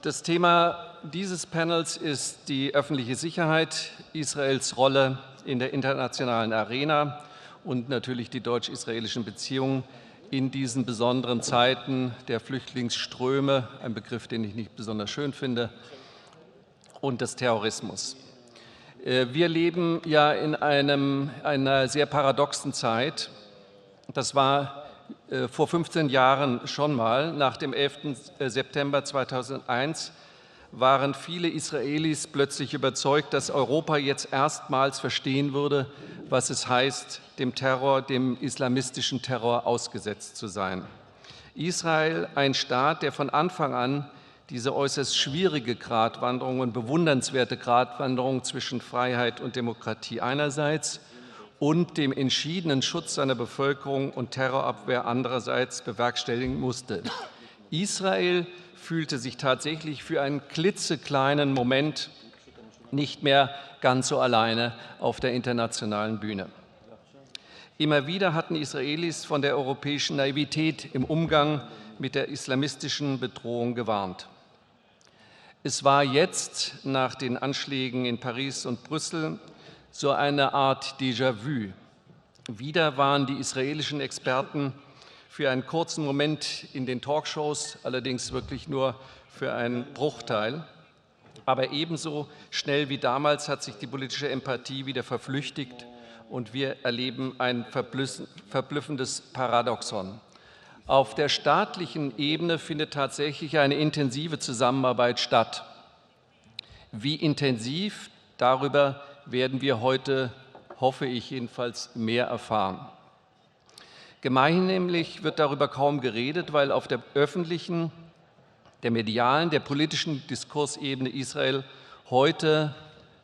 Das Thema dieses Panels ist die öffentliche Sicherheit, Israels Rolle in der internationalen Arena und natürlich die deutsch-israelischen Beziehungen in diesen besonderen Zeiten der Flüchtlingsströme, ein Begriff, den ich nicht besonders schön finde, und des Terrorismus. Wir leben ja in einer sehr paradoxen Zeit. Das war vor 15 Jahren schon mal. Nach dem 11. September 2001 waren viele Israelis plötzlich überzeugt, dass Europa jetzt erstmals verstehen würde, was es heißt, dem Terror, dem islamistischen Terror ausgesetzt zu sein. Israel, ein Staat, der von Anfang an diese äußerst schwierige Gratwanderung und bewundernswerte Gratwanderung zwischen Freiheit und Demokratie einerseits und dem entschiedenen Schutz seiner Bevölkerung und Terrorabwehr andererseits bewerkstelligen musste. Israel fühlte sich tatsächlich für einen klitzekleinen Moment nicht mehr ganz so alleine auf der internationalen Bühne. Immer wieder hatten Israelis von der europäischen Naivität im Umgang mit der islamistischen Bedrohung gewarnt. Es war jetzt nach den Anschlägen in Paris und Brüssel so eine Art Déjà-vu. Wieder waren die israelischen Experten für einen kurzen Moment in den Talkshows, allerdings wirklich nur für einen Bruchteil. Aber ebenso schnell wie damals hat sich die politische Empathie wieder verflüchtigt und wir erleben ein verblüffendes Paradoxon. Auf der staatlichen Ebene findet tatsächlich eine intensive Zusammenarbeit statt. Wie intensiv, darüber werden wir heute, hoffe ich jedenfalls, mehr erfahren. Gemeinhin wird darüber kaum geredet, weil auf der öffentlichen, der medialen, der politischen Diskursebene Israel heute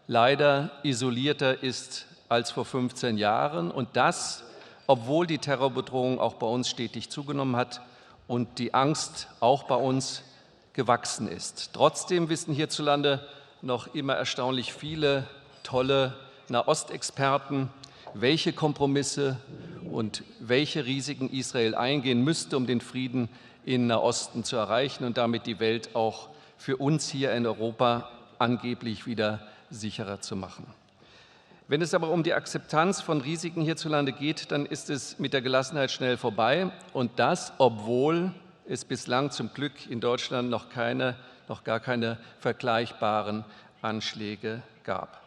leider isolierter ist als vor 15 Jahren und das, obwohl die Terrorbedrohung auch bei uns stetig zugenommen hat und die Angst auch bei uns gewachsen ist. Trotzdem wissen hierzulande noch immer erstaunlich viele tolle Nahostexperten, welche Kompromisse und welche Risiken Israel eingehen müsste, um den Frieden in Nahosten zu erreichen und damit die Welt auch für uns hier in Europa angeblich wieder sicherer zu machen. Wenn es aber um die Akzeptanz von Risiken hierzulande geht, dann ist es mit der Gelassenheit schnell vorbei und das, obwohl es bislang zum Glück in Deutschland noch gar keine vergleichbaren Anschläge gab.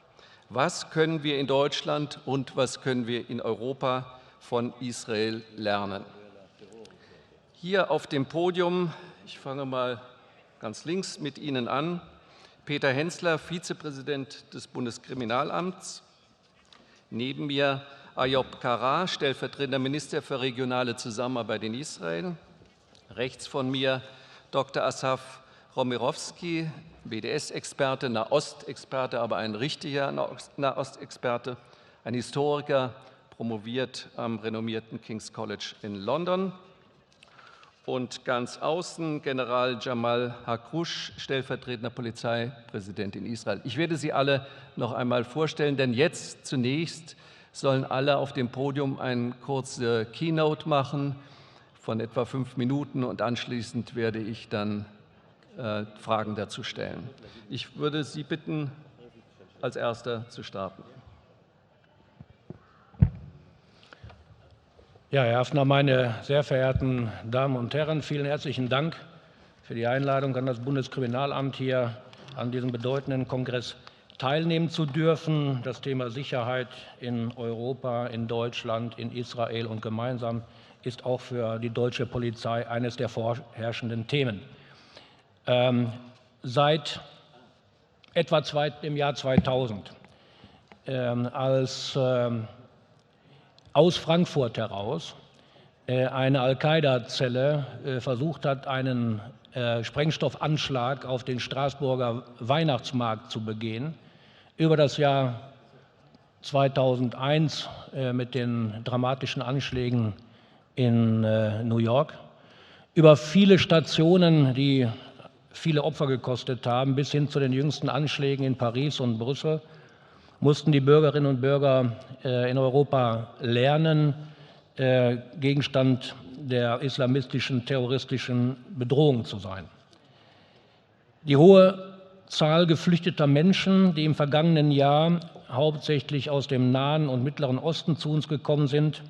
Was können wir in Deutschland und was können wir in Europa von Israel lernen? Hier auf dem Podium, ich fange mal ganz links mit Ihnen an, Peter Henzler, Vizepräsident des Bundeskriminalamts. Neben mir Ayoob, stellvertretender Minister für regionale Zusammenarbeit in Israel. Rechts von mir Dr. Asaf, Romirowsky, BDS-Experte, Nahostexperte, aber ein richtiger Nahostexperte, ein Historiker, promoviert am renommierten King's College in London. Und ganz außen General Jamal Hakrush, stellvertretender Polizeipräsident in Israel. Ich werde Sie alle noch einmal vorstellen, denn jetzt zunächst sollen alle auf dem Podium eine kurze Keynote machen von etwa 5 Minuten und anschließend werde ich dann Fragen dazu stellen. Ich würde Sie bitten, als Erster zu starten. Ja, Herr Hafner, meine sehr verehrten Damen und Herren, vielen herzlichen Dank für die Einladung an das Bundeskriminalamt, hier an diesem bedeutenden Kongress teilnehmen zu dürfen. Das Thema Sicherheit in Europa, in Deutschland, in Israel und gemeinsam ist auch für die deutsche Polizei eines der vorherrschenden Themen. Seit etwa im Jahr 2000, als aus Frankfurt heraus eine Al-Qaida-Zelle versucht hat, einen Sprengstoffanschlag auf den Straßburger Weihnachtsmarkt zu begehen, über das Jahr 2001 mit den dramatischen Anschlägen in New York, über viele Stationen, die viele Opfer gekostet haben, bis hin zu den jüngsten Anschlägen in Paris und Brüssel mussten die Bürgerinnen und Bürger in Europa lernen, Gegenstand der islamistischen, terroristischen Bedrohung zu sein. Die hohe Zahl geflüchteter Menschen, die im vergangenen Jahr hauptsächlich aus dem Nahen und Mittleren Osten zu uns gekommen sind,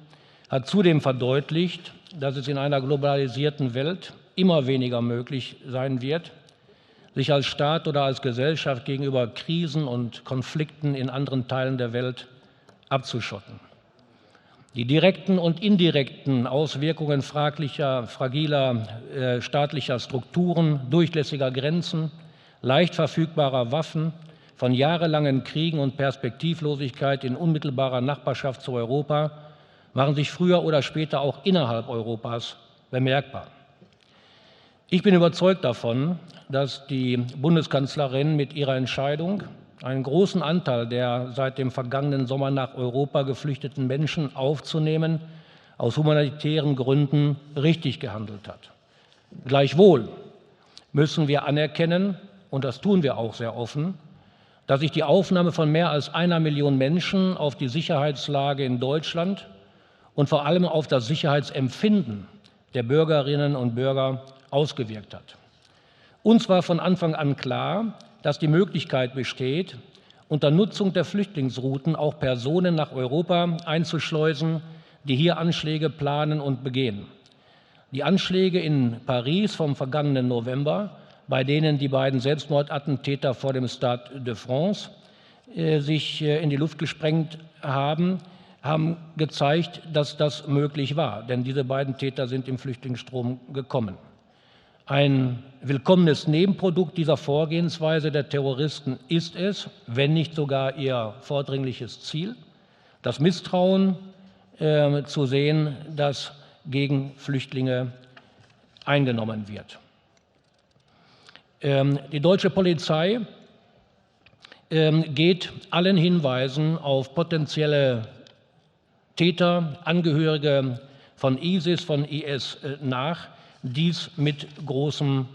hat zudem verdeutlicht, dass es in einer globalisierten Welt immer weniger möglich sein wird, sich als Staat oder als Gesellschaft gegenüber Krisen und Konflikten in anderen Teilen der Welt abzuschotten. Die direkten und indirekten Auswirkungen fragiler staatlicher Strukturen, durchlässiger Grenzen, leicht verfügbarer Waffen, von jahrelangen Kriegen und Perspektivlosigkeit in unmittelbarer Nachbarschaft zu Europa machen sich früher oder später auch innerhalb Europas bemerkbar. Ich bin überzeugt davon, dass die Bundeskanzlerin mit ihrer Entscheidung einen großen Anteil der seit dem vergangenen Sommer nach Europa geflüchteten Menschen aufzunehmen, aus humanitären Gründen richtig gehandelt hat. Gleichwohl müssen wir anerkennen, und das tun wir auch sehr offen, dass sich die Aufnahme von mehr als 1 Million Menschen auf die Sicherheitslage in Deutschland und vor allem auf das Sicherheitsempfinden der Bürgerinnen und Bürger ausgewirkt hat. Uns war von Anfang an klar, dass die Möglichkeit besteht, unter Nutzung der Flüchtlingsrouten auch Personen nach Europa einzuschleusen, die hier Anschläge planen und begehen. Die Anschläge in Paris vom vergangenen November, bei denen die beiden Selbstmordattentäter vor dem Stade de France sich in die Luft gesprengt haben, haben gezeigt, dass das möglich war, denn diese beiden Täter sind im Flüchtlingsstrom gekommen. Ein willkommenes Nebenprodukt dieser Vorgehensweise der Terroristen ist es, wenn nicht sogar ihr vordringliches Ziel, das Misstrauen zu sehen, das gegen Flüchtlinge eingenommen wird. Die deutsche Polizei geht allen Hinweisen auf potenzielle Täter, Angehörige von ISIS, von IS nach, dies mit großem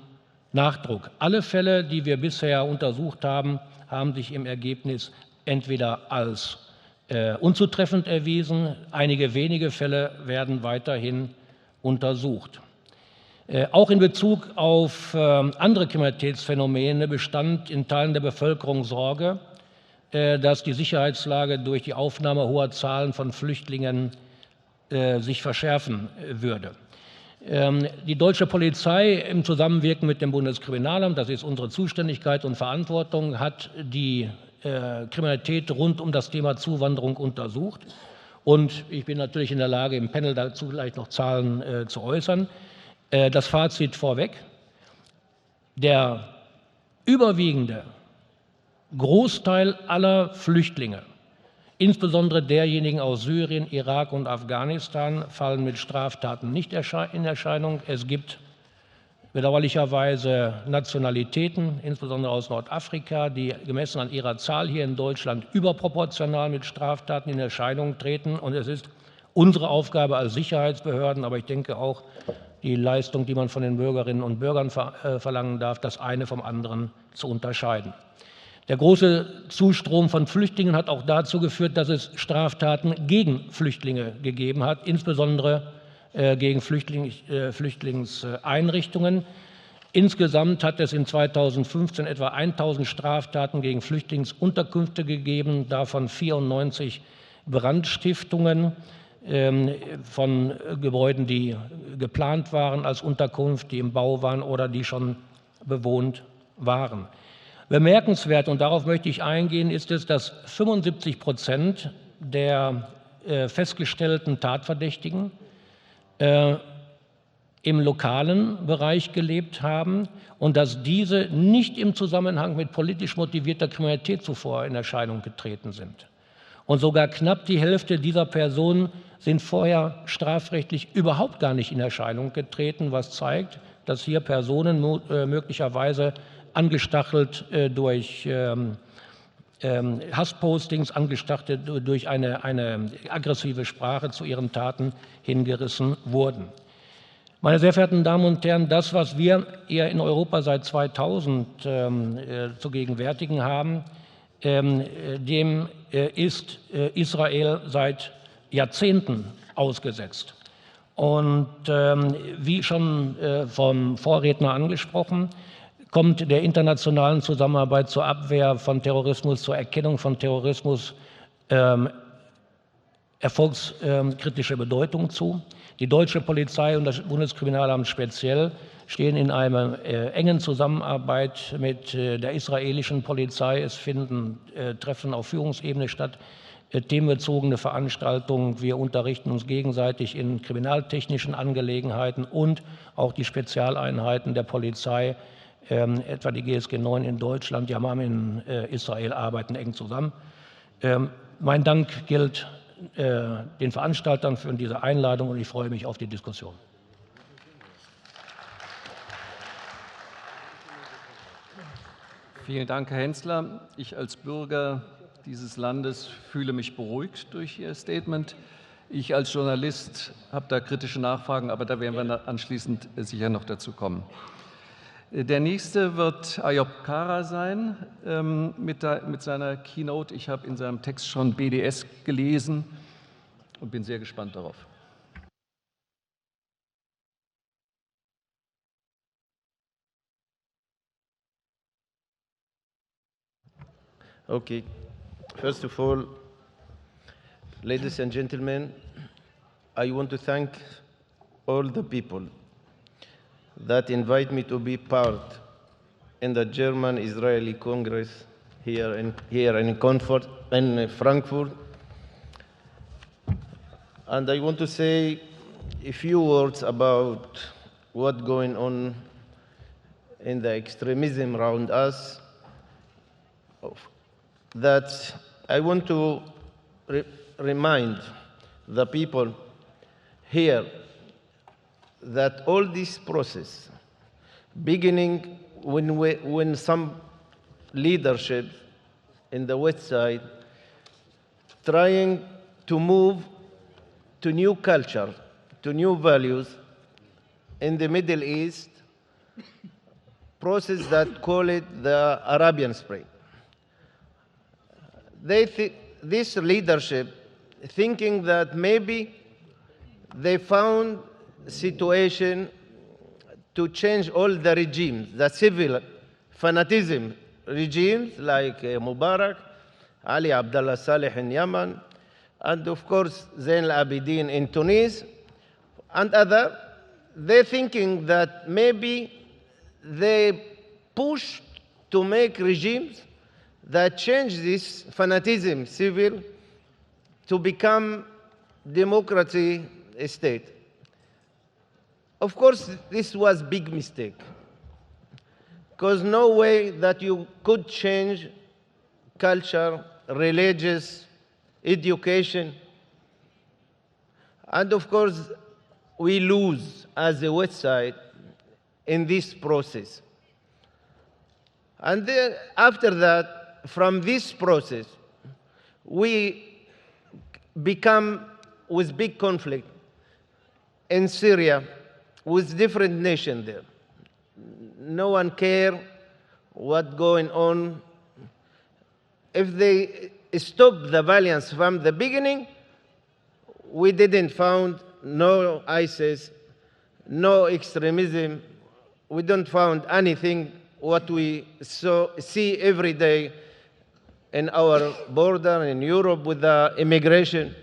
Nachdruck. Alle Fälle, die wir bisher untersucht haben, haben sich im Ergebnis entweder als unzutreffend erwiesen, einige wenige Fälle werden weiterhin untersucht. Auch in Bezug auf andere Kriminalitätsphänomene bestand in Teilen der Bevölkerung Sorge, dass die Sicherheitslage durch die Aufnahme hoher Zahlen von Flüchtlingen sich verschärfen würde. Die deutsche Polizei im Zusammenwirken mit dem Bundeskriminalamt, das ist unsere Zuständigkeit und Verantwortung, hat die Kriminalität rund um das Thema Zuwanderung untersucht. Und ich bin natürlich in der Lage, im Panel dazu gleich noch Zahlen zu äußern. Das Fazit vorweg: Der überwiegende Großteil aller Flüchtlinge, insbesondere derjenigen aus Syrien, Irak und Afghanistan, fallen mit Straftaten nicht in Erscheinung. Es gibt bedauerlicherweise Nationalitäten, insbesondere aus Nordafrika, die gemessen an ihrer Zahl hier in Deutschland überproportional mit Straftaten in Erscheinung treten. Und es ist unsere Aufgabe als Sicherheitsbehörden, aber ich denke auch die Leistung, die man von den Bürgerinnen und Bürgern verlangen darf, das eine vom anderen zu unterscheiden. Der große Zustrom von Flüchtlingen hat auch dazu geführt, dass es Straftaten gegen Flüchtlinge gegeben hat, insbesondere gegen Flüchtlingseinrichtungen. Insgesamt hat es in 2015 etwa 1000 Straftaten gegen Flüchtlingsunterkünfte gegeben, davon 94 Brandstiftungen von Gebäuden, die geplant waren als Unterkunft, die im Bau waren oder die schon bewohnt waren. Bemerkenswert, und darauf möchte ich eingehen, ist es, dass 75% der festgestellten Tatverdächtigen im lokalen Bereich gelebt haben und dass diese nicht im Zusammenhang mit politisch motivierter Kriminalität zuvor in Erscheinung getreten sind. Und sogar knapp die Hälfte dieser Personen sind vorher strafrechtlich überhaupt gar nicht in Erscheinung getreten, was zeigt, dass hier Personen möglicherweise angestachelt durch Hasspostings, angestachelt durch eine aggressive Sprache zu ihren Taten hingerissen wurden. Meine sehr verehrten Damen und Herren, das, was wir hier in Europa seit 2000 zu gegenwärtigen haben, dem ist Israel seit Jahrzehnten ausgesetzt. Und wie schon vom Vorredner angesprochen, kommt der internationalen Zusammenarbeit zur Abwehr von Terrorismus, zur Erkennung von Terrorismus erfolgskritische Bedeutung zu. Die deutsche Polizei und das Bundeskriminalamt speziell stehen in einer engen Zusammenarbeit mit der israelischen Polizei. Es finden Treffen auf Führungsebene statt, themenbezogene Veranstaltungen. Wir unterrichten uns gegenseitig in kriminaltechnischen Angelegenheiten und auch die Spezialeinheiten der Polizei, etwa die GSG 9 in Deutschland, Jamal in Israel, arbeiten eng zusammen. Mein Dank gilt den Veranstaltern für diese Einladung und ich freue mich auf die Diskussion. Vielen Dank, Herr Henzler. Ich als Bürger dieses Landes fühle mich beruhigt durch Ihr Statement. Ich als Journalist habe da kritische Nachfragen, aber da werden wir anschließend sicher noch dazu kommen. Der nächste wird Ayoob sein mit seiner Keynote. Ich habe in seinem Text schon BDS gelesen und bin sehr gespannt darauf. Okay. First of all, ladies and gentlemen, I want to thank all the people that invite me to be part in the German Israeli Congress here in Frankfurt. And I want to say a few words about what's going on in the extremism around us. That I want to remind the people here that all this process, beginning when some leadership in the West Side trying to move to new culture, to new values in the Middle East, process that call it the Arabian Spring. This leadership thinking that maybe they found situation to change all the regimes, the civil fanatism regimes like Mubarak, Ali Abdullah Saleh in Yemen, and of course Zain al-Abidin in Tunis, and other. They're thinking that maybe they push to make regimes that change this fanatism civil to become democracy state. Of course, this was a big mistake, because no way that you could change culture, religious, education. And of course, we lose as a West Side in this process. And then after that, from this process, we become with big conflict in Syria with different nations there. No one cares what's going on. If they stop the violence from the beginning, we didn't find no ISIS, no extremism. We don't find anything what we see every day in our border in Europe with the immigration.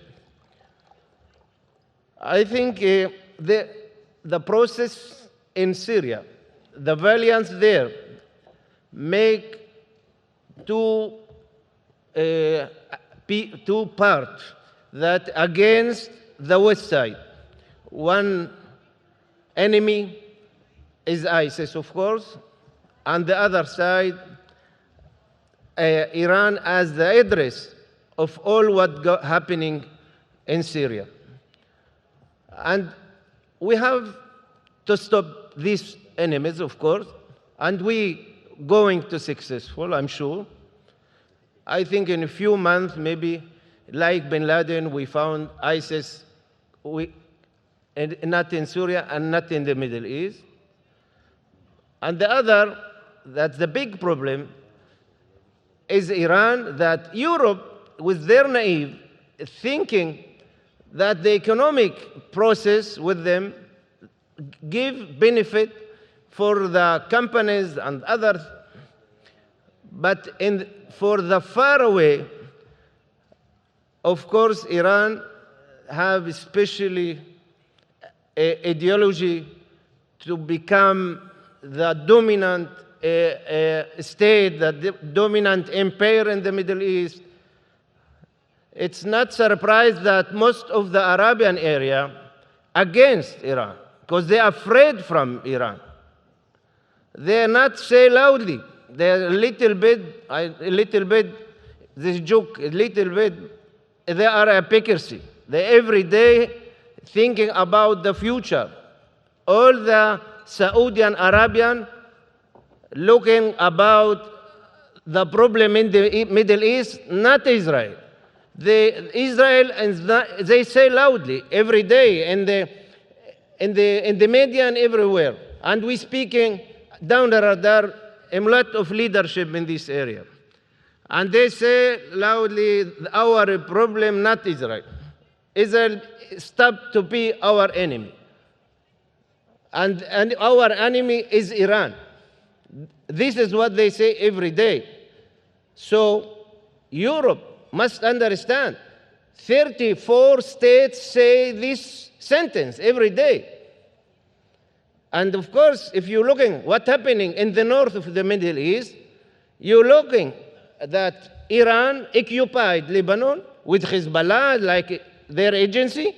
I think the process in Syria, the violence there, make two parts that against the West Side. One enemy is ISIS, of course, and the other side, Iran as the address of all what's happening in Syria. And we have to stop these enemies, of course, and we going to successful, I'm sure. I think in a few months, maybe like Bin Laden, we found ISIS not in Syria and not in the Middle East. And the other, that's the big problem, is Iran, that Europe with their naive thinking that the economic process with them give benefit for the companies and others, but for the far away, of course, Iran have especially a ideology to become the dominant state, the dominant empire in the Middle East. It's not surprised that most of the Arabian area against Iran, because they are afraid from Iran. They are not say loudly. They are a little bit, this joke, a little bit, they are hypocrisy. They every day thinking about the future. All the Saudi and Arabian looking about the problem in the Middle East, not Israel. Israel, and they say loudly every day in the media and everywhere. And we speaking down the radar a lot of leadership in this area. And they say loudly, our problem, not Israel. Israel stopped to be our enemy. And our enemy is Iran. This is what they say every day. So Europe must understand, 34 states say this sentence every day. And of course, if you're looking what's happening in the north of the Middle East, you're looking that Iran occupied Lebanon with Hezbollah, like their agency,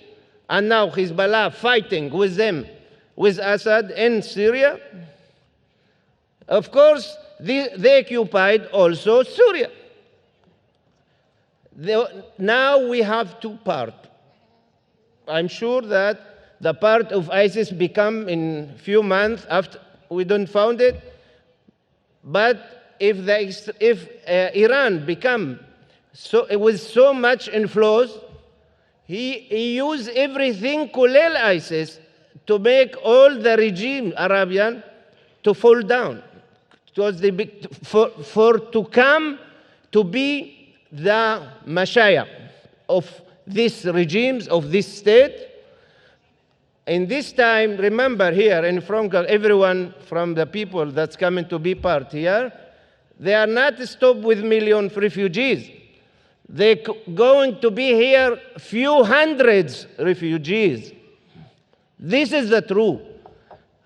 and now Hezbollah fighting with them, with Assad in Syria. Of course, they occupied also Syria. Now we have two parts. I'm sure that the part of ISIS become in few months after we don't found it. But if Iran become with so much influence, he used everything, kulel ISIS, to make all the regime Arabian to fall down, to come to be the messiah of these regimes, of this state. In this time, remember here in Franco, everyone from the people that's coming to be part here, they are not stopped with millions of refugees. They're going to be here few hundreds refugees. This is the truth.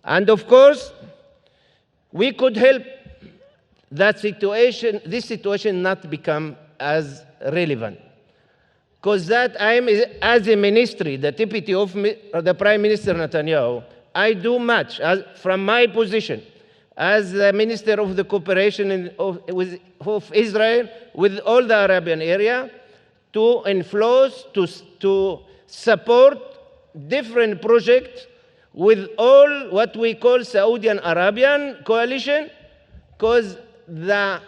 And of course, we could help that situation, this situation not become as relevant. Because that I am, as a ministry, the deputy of the Prime Minister Netanyahu, I do much from my position as the Minister of the Cooperation of Israel with all the Arabian area to influence, to support different projects with all what we call Saudi and Arabian coalition, because the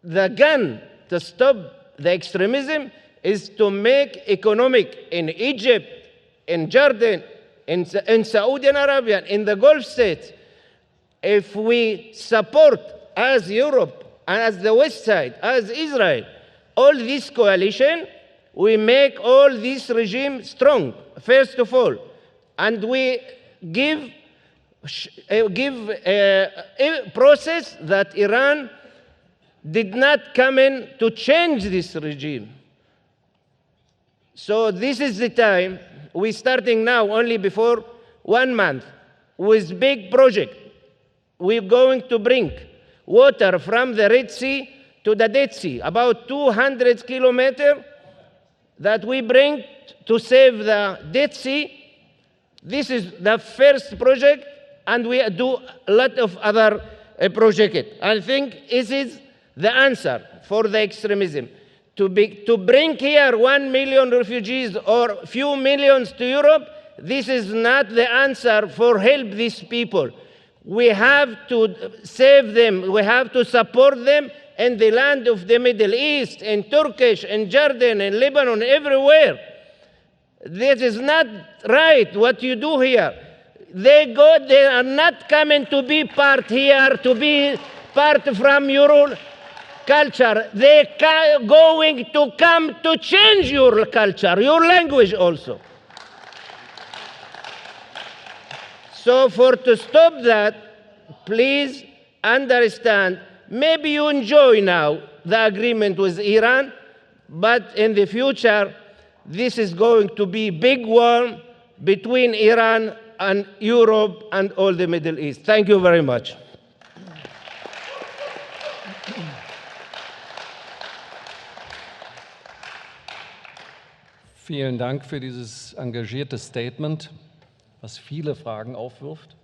gun to stop the extremism is to make economic in Egypt, in Jordan, in Saudi Arabia, in the Gulf states. If we support as Europe and as the West side, as Israel, all this coalition, we make all this regime strong, first of all. And we give a process that Iran did not come in to change this regime. So this is the time, we're starting now only before 1 month with big project. We're going to bring water from the Red Sea to the Dead Sea, about 200 kilometers that we bring to save the Dead Sea. This is the first project, and we do a lot of other projects. I think this is the answer for the extremism. To bring here 1 million refugees or few millions to Europe, this is not the answer for help these people. We have to save them. We have to support them in the land of the Middle East, in Turkish, in Jordan, in Lebanon, everywhere. This is not right what you do here. They are not coming to be part here, to be part from Europe, culture, they're going to come to change your culture, your language also. So to stop that, please understand, maybe you enjoy now the agreement with Iran, but in the future, this is going to be a big war between Iran and Europe and all the Middle East. Thank you very much. Vielen Dank für dieses engagierte Statement, was viele Fragen aufwirft.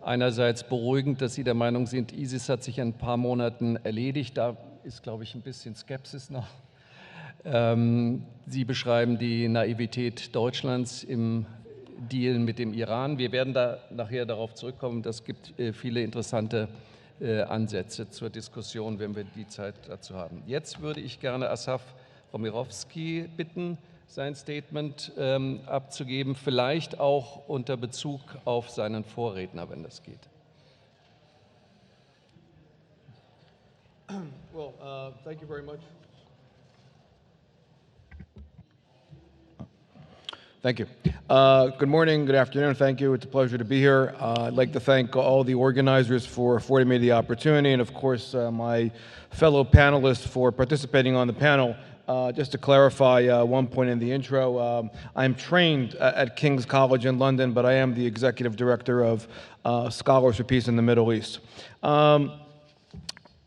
Einerseits beruhigend, dass Sie der Meinung sind, ISIS hat sich in ein paar Monaten erledigt. Da ist, glaube ich, ein bisschen Skepsis noch. Sie beschreiben die Naivität Deutschlands im Deal mit dem Iran. Wir werden da nachher darauf zurückkommen. Das gibt viele interessante Ansätze zur Diskussion, wenn wir die Zeit dazu haben. Jetzt würde ich gerne Asaf Romirowsky bitten, sein Statement abzugeben, vielleicht auch unter Bezug auf seinen Vorredner, wenn das geht. Well, thank you very much. Thank you. Good morning, good afternoon, thank you. It's a pleasure to be here. I'd like to thank all the organizers for affording me the opportunity, and of course my fellow panelists for participating on the panel. Just to clarify one point in the intro, I'm trained at King's College in London, but I am the Executive Director of Scholars for Peace in the Middle East. My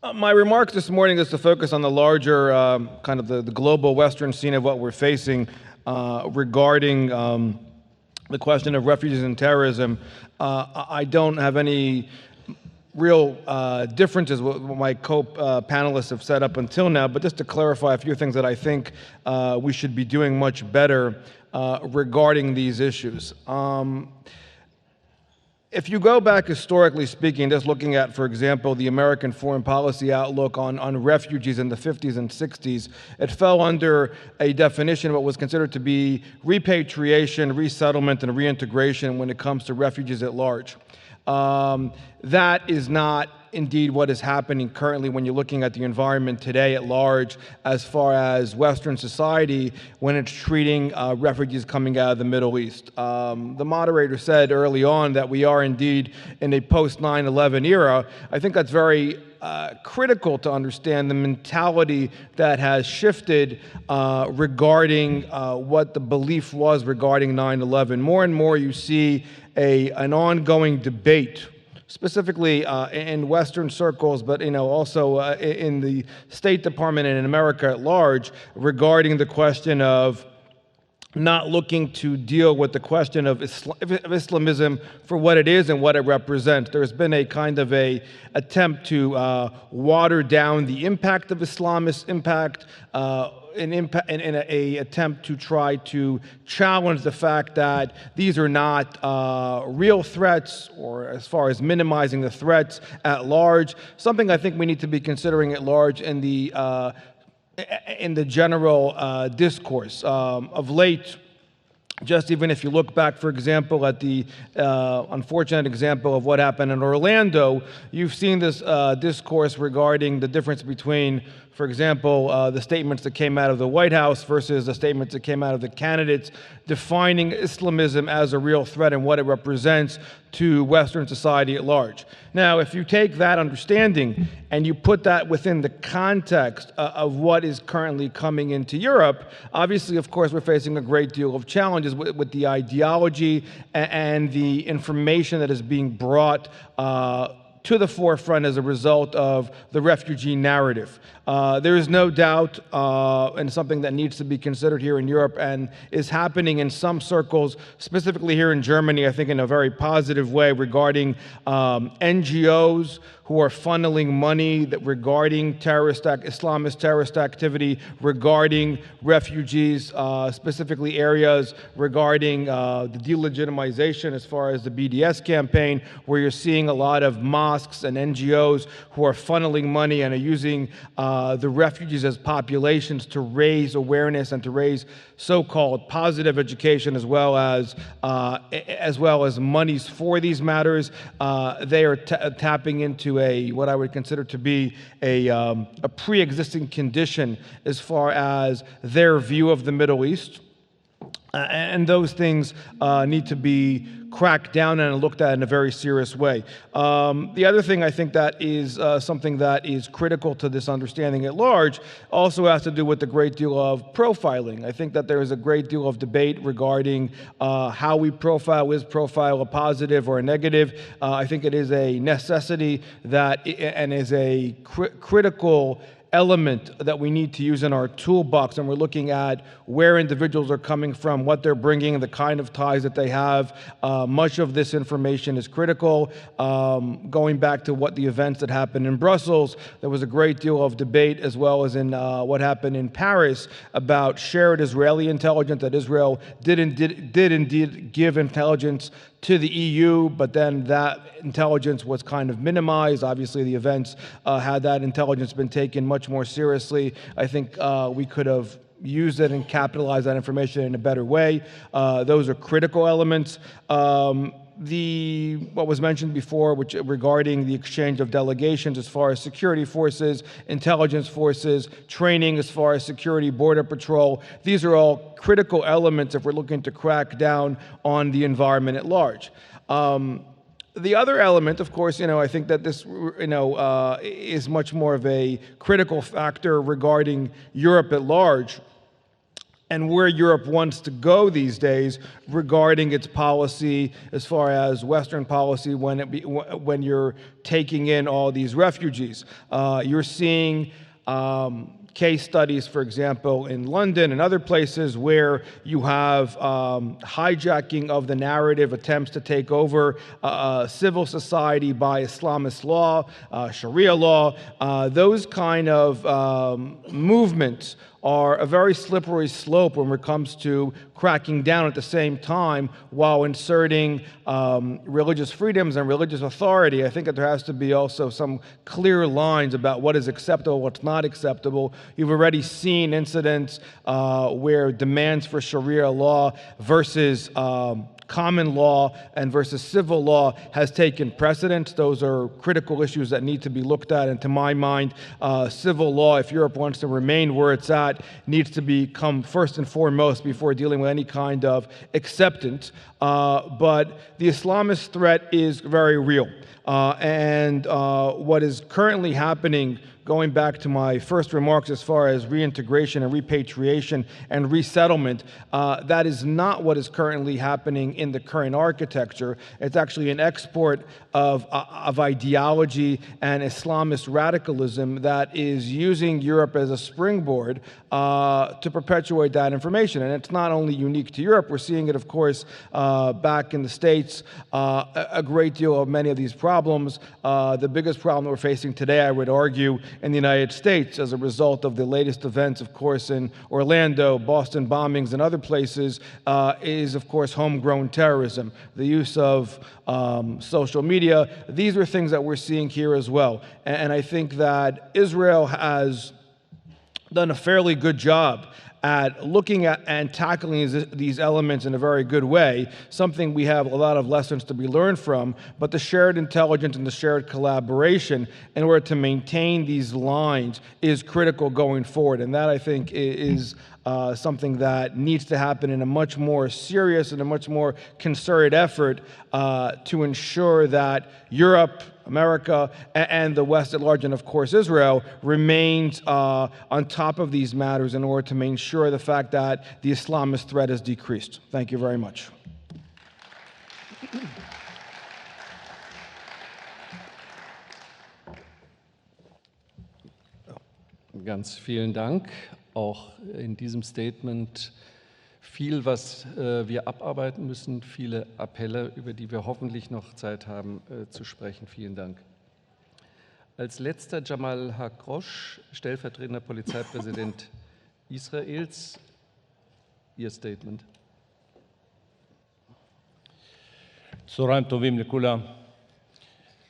remarks this morning is to focus on the larger, kind of the global Western scene of what we're facing regarding the question of refugees and terrorism. I don't have any real differences with what my co-panelists have said up until now, but just to clarify a few things that I think we should be doing much better regarding these issues. If you go back historically speaking, just looking at, for example, the American foreign policy outlook on refugees in the 50s and 60s, it fell under a definition of what was considered to be repatriation, resettlement, and reintegration when it comes to refugees at large. That is not indeed what is happening currently when you're looking at the environment today at large as far as Western society when it's treating refugees coming out of the Middle East. The moderator said early on that we are indeed in a post-9/11 era. I think that's very critical to understand the mentality that has shifted regarding what the belief was regarding 9/11. More and more you see an ongoing debate, specifically in Western circles, but also in the State Department and in America at large, regarding the question of not looking to deal with the question of Islamism for what it is and what it represents. There's been a kind of attempt to water down the impact of Islamist impact, in an attempt to try to challenge the fact that these are not real threats, or as far as minimizing the threats at large, something I think we need to be considering at large in the general discourse. Of late, just even if you look back, for example, at the unfortunate example of what happened in Orlando, you've seen this discourse regarding the difference between, for example, the statements that came out of the White House versus the statements that came out of the candidates defining Islamism as a real threat and what it represents to Western society at large. Now, if you take that understanding and you put that within the context of what is currently coming into Europe, obviously, of course, we're facing a great deal of challenges with the ideology and the information that is being brought to the forefront as a result of the refugee narrative. There is no doubt, and something that needs to be considered here in Europe and is happening in some circles, specifically here in Germany, I think in a very positive way, regarding NGOs who are funneling money regarding Islamist terrorist activity, regarding refugees, specifically areas regarding the delegitimization as far as the BDS campaign, where you're seeing a lot of mosques mosques and NGOs who are funneling money and are using the refugees as populations to raise awareness and to raise so-called positive education as well as monies for these matters. They are tapping into what I would consider to be a pre-existing condition as far as their view of the Middle East. And those things need to be cracked down and looked at in a very serious way. The other thing I think that is something that is critical to this understanding at large also has to do with the great deal of profiling. I think that there is a great deal of debate regarding how we profile. Is profile a positive or a negative? I think it is a necessity and is a critical element that we need to use in our toolbox, and we're looking at where individuals are coming from, what they're bringing, the kind of ties that they have. Much of this information is critical. Going back to what the events that happened in Brussels, there was a great deal of debate, as well as in what happened in Paris, about shared Israeli intelligence, that Israel did indeed give intelligence to the EU, but then that intelligence was kind of minimized. Obviously, the events, had that intelligence been taken much more seriously, I think we could have used it and capitalized that information in a better way. Those are critical elements. What was mentioned before, which regarding the exchange of delegations as far as security forces, intelligence forces, training as far as security, border patrol, these are all critical elements if we're looking to crack down on the environment at large. The other element, of course, I think that this, is much more of a critical factor regarding Europe at large, and where Europe wants to go these days regarding its policy as far as Western policy when you're taking in all these refugees. You're seeing case studies, for example, in London and other places where you have hijacking of the narrative, attempts to take over civil society by Islamist law, Sharia law. Those kind of movements are a very slippery slope when it comes to cracking down at the same time while inserting religious freedoms and religious authority. I think that there has to be also some clear lines about what is acceptable, what's not acceptable. You've already seen incidents where demands for Sharia law versus common law and versus civil law has taken precedence. Those are critical issues that need to be looked at. And to my mind, civil law, if Europe wants to remain where it's at, needs to become first and foremost before dealing with any kind of acceptance. But the Islamist threat is very real. And what is currently happening, going back to my first remarks as far as reintegration and repatriation and resettlement, that is not what is currently happening in the current architecture. It's actually an export of ideology and Islamist radicalism that is using Europe as a springboard to perpetuate that information. And it's not only unique to Europe. We're seeing it, of course, back in the States, a great deal of many of these problems. The biggest problem that we're facing today, I would argue, in the United States as a result of the latest events, of course, in Orlando, Boston bombings, and other places, is, of course, homegrown terrorism, the use of social media. These are things that we're seeing here as well. And I think that Israel has done a fairly good job at looking at and tackling these elements in a very good way, something we have a lot of lessons to be learned from, but the shared intelligence and the shared collaboration in order to maintain these lines is critical going forward. And that, I think, is something that needs to happen in a much more serious and a much more concerted effort to ensure that Europe, America, and the West at large, and of course Israel, remains on top of these matters in order to make sure the fact that the Islamist threat is decreased. Thank you very much. Ganz vielen Dank. Auch in diesem Statement viel, was wir abarbeiten müssen, viele Appelle, über die wir hoffentlich noch Zeit haben zu sprechen. Vielen Dank. Als letzter Jamal Hakrush, stellvertretender Polizeipräsident Israels. Ihr Statement. צהריים טובים לכולם.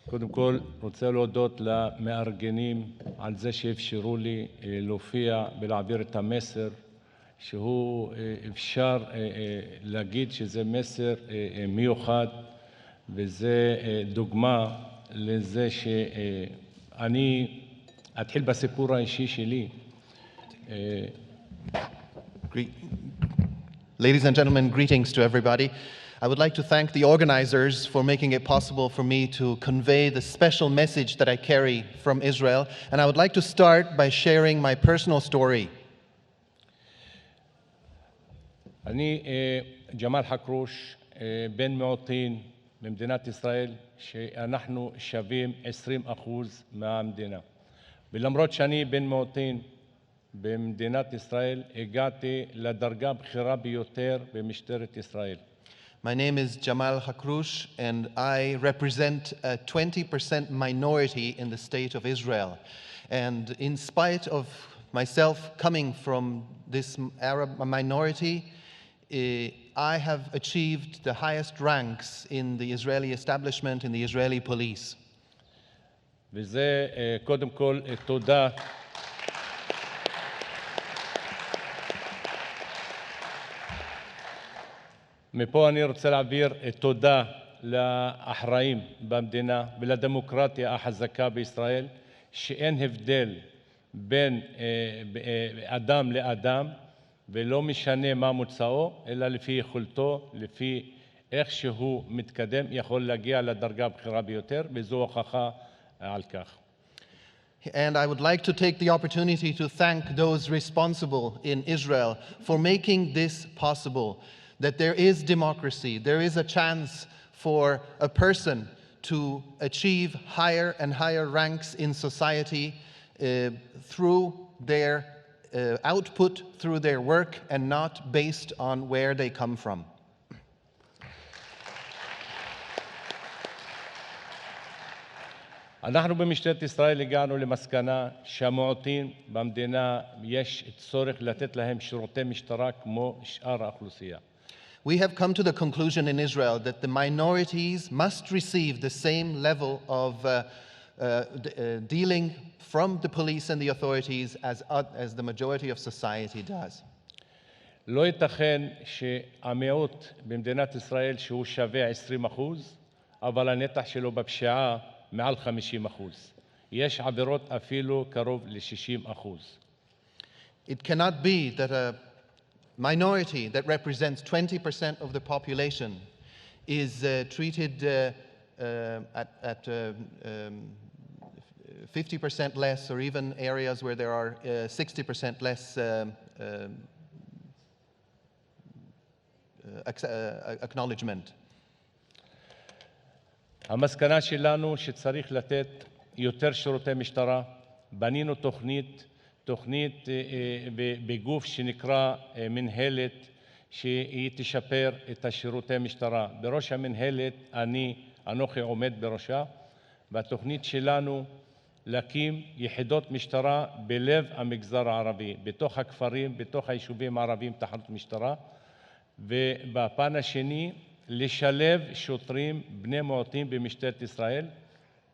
קודם כל, רוצה להודות למארגנים על זה שאפשרו לי להופיע ולהעביר את המסר, שהוא אפשר להגיד שזה מסר מיוחד, וזה דוגמה לזה שאני אתחיל בסיפור האישי שלי. Ladies and gentlemen, greetings to everybody. I would like to thank the organizers for making it possible for me to convey the special message that I carry from Israel. And I would like to start by sharing my personal story. אני ג'מאל חכרוש, בן מיעוטים במדינת ישראל, שאנחנו שווים 20% מהמדינה. ולמרות שאני בן מיעוטים במדינת ישראל, הגעתי לדרגה הבכירה ביותר במשטרת ישראל. My name is Jamal Hakrush, and I represent a 20% minority in the state of Israel. And in spite of myself coming from this Arab minority, I have achieved the highest ranks in the Israeli establishment, in the Israeli police. וזה קודם כל תודה. מפה אני רוצה להעביר תודה לאחראים במדינה ולדמוקרטיה החזקה בישראל, שאין הבדל בין אדם לאדם, ולא משנה מה מוצאו, אלא לפי יכולתו, לפי איך שהוא מתקדם, יכול להגיע לדרגה הבכירה ביותר, וזו הוכחה על כך. And I would like to take the opportunity to thank those responsible in Israel for making this possible, that there is democracy, there is a chance for a person to achieve higher and higher ranks in society through their output, through their work, and not based on where they come from. אנחנו במשטרת ישראל הגענו למסקנה שהמיעוטים במדינה יש צורך לתת להם שירותי משטרה כמו שאר האוכלוסייה. We have come to the conclusion in Israel that the minorities must receive the same level of dealing from the police and the authorities as the majority of society does. לא ייתכן שהמיעוט במדינת ישראל שהוא שווה 20%, אבל הנתח שלו בפשיעה מעל 50%. יש עבירות אפילו קרוב ל-60%. It cannot be that a minority that represents 20% of the population is treated at 50% less, or even areas where there are 60% less acknowledgement. המסקנה שלנו שצריך לתת יותר שירותי משטרה. בנינו תוכנית בגוף שנקרא מנהלת, שהיא תשפר את השירותי משטרה. בראש המנהלת אנוכי עומד בראשה, והתוכנית שלנו להקים יחידות משטרה בלב המגזר הערבי, בתוך הכפרים, בתוך היישובים הערביים, תחנות משטרה, ובפן השני לשלב שוטרים בני מיעוטים במשטרת ישראל,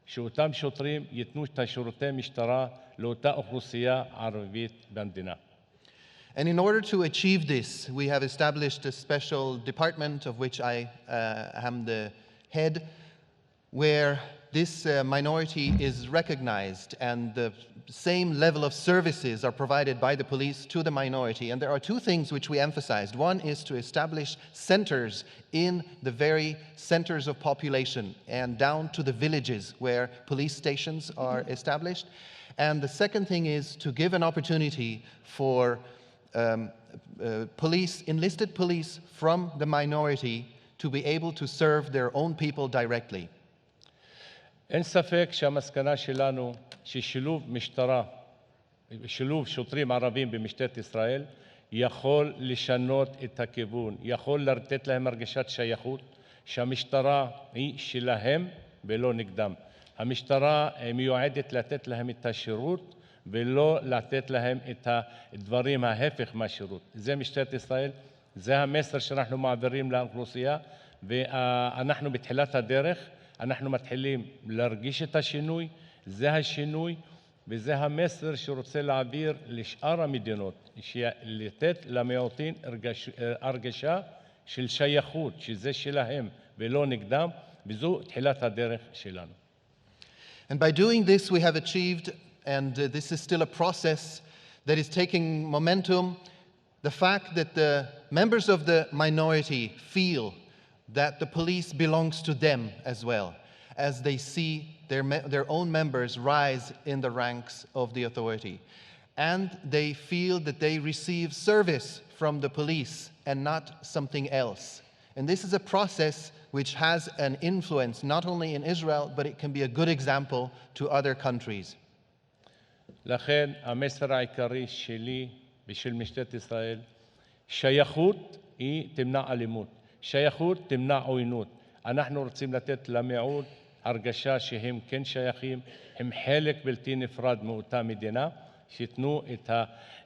שאותם שוטרים ייתנו את השירותי משטרה לאותה אוכלוסייה ערבית במדינה. And in order to achieve this, we have established a special department of which I am the head, where this minority is recognized and the same level of services are provided by the police to the minority. And there are two things which we emphasized. One is to establish centers in the very centers of population and down to the villages where police stations are established. And the second thing is to give an opportunity for enlisted police from the minority to be able to serve their own people directly. אין ספק שהמסקנה שלנו ששילוב שוטרים ערבים במשטרת ישראל יכול לשנות את הכיוון, יכול לתת להם הרגשת שייכות, שהמשטרה היא שלהם ולא נגדם. המשטרה מיועדת לתת להם את השירות ולא לתת להם את הדברים ההפך מהשירות. זה משטרת ישראל, זה המסר שאנחנו מעבירים לאוכלוסייה, ואנחנו בתחילת הדרך. אנחנו מתחילים להרגיש את השינוי, זה השינוי וזה המסר שרוצה להעביר לשאר המדינות, לתת למיעוטים הרגשה של שייכות, שזה שלהם ולא נגדם, וזו תחילת הדרך שלנו. And by doing this, we have achieved, and this is still a process that is taking momentum, the fact that the members of the minority feel that the police belongs to them as well, as they see their own members rise in the ranks of the authority. And they feel that they receive service from the police and not something else. And this is a process which has an influence not only in Israel, but it can be a good example to other countries. לכן המסר העיקרי שלי ושל משטרת ישראל, שייכות היא תמנע אלימות, שייכות תמנע עוינות. אנחנו רוצים לתת למיעוט הרגשה שהם כן שייכים, הם חלק בלתי נפרד מאותה מדינה, שיתנו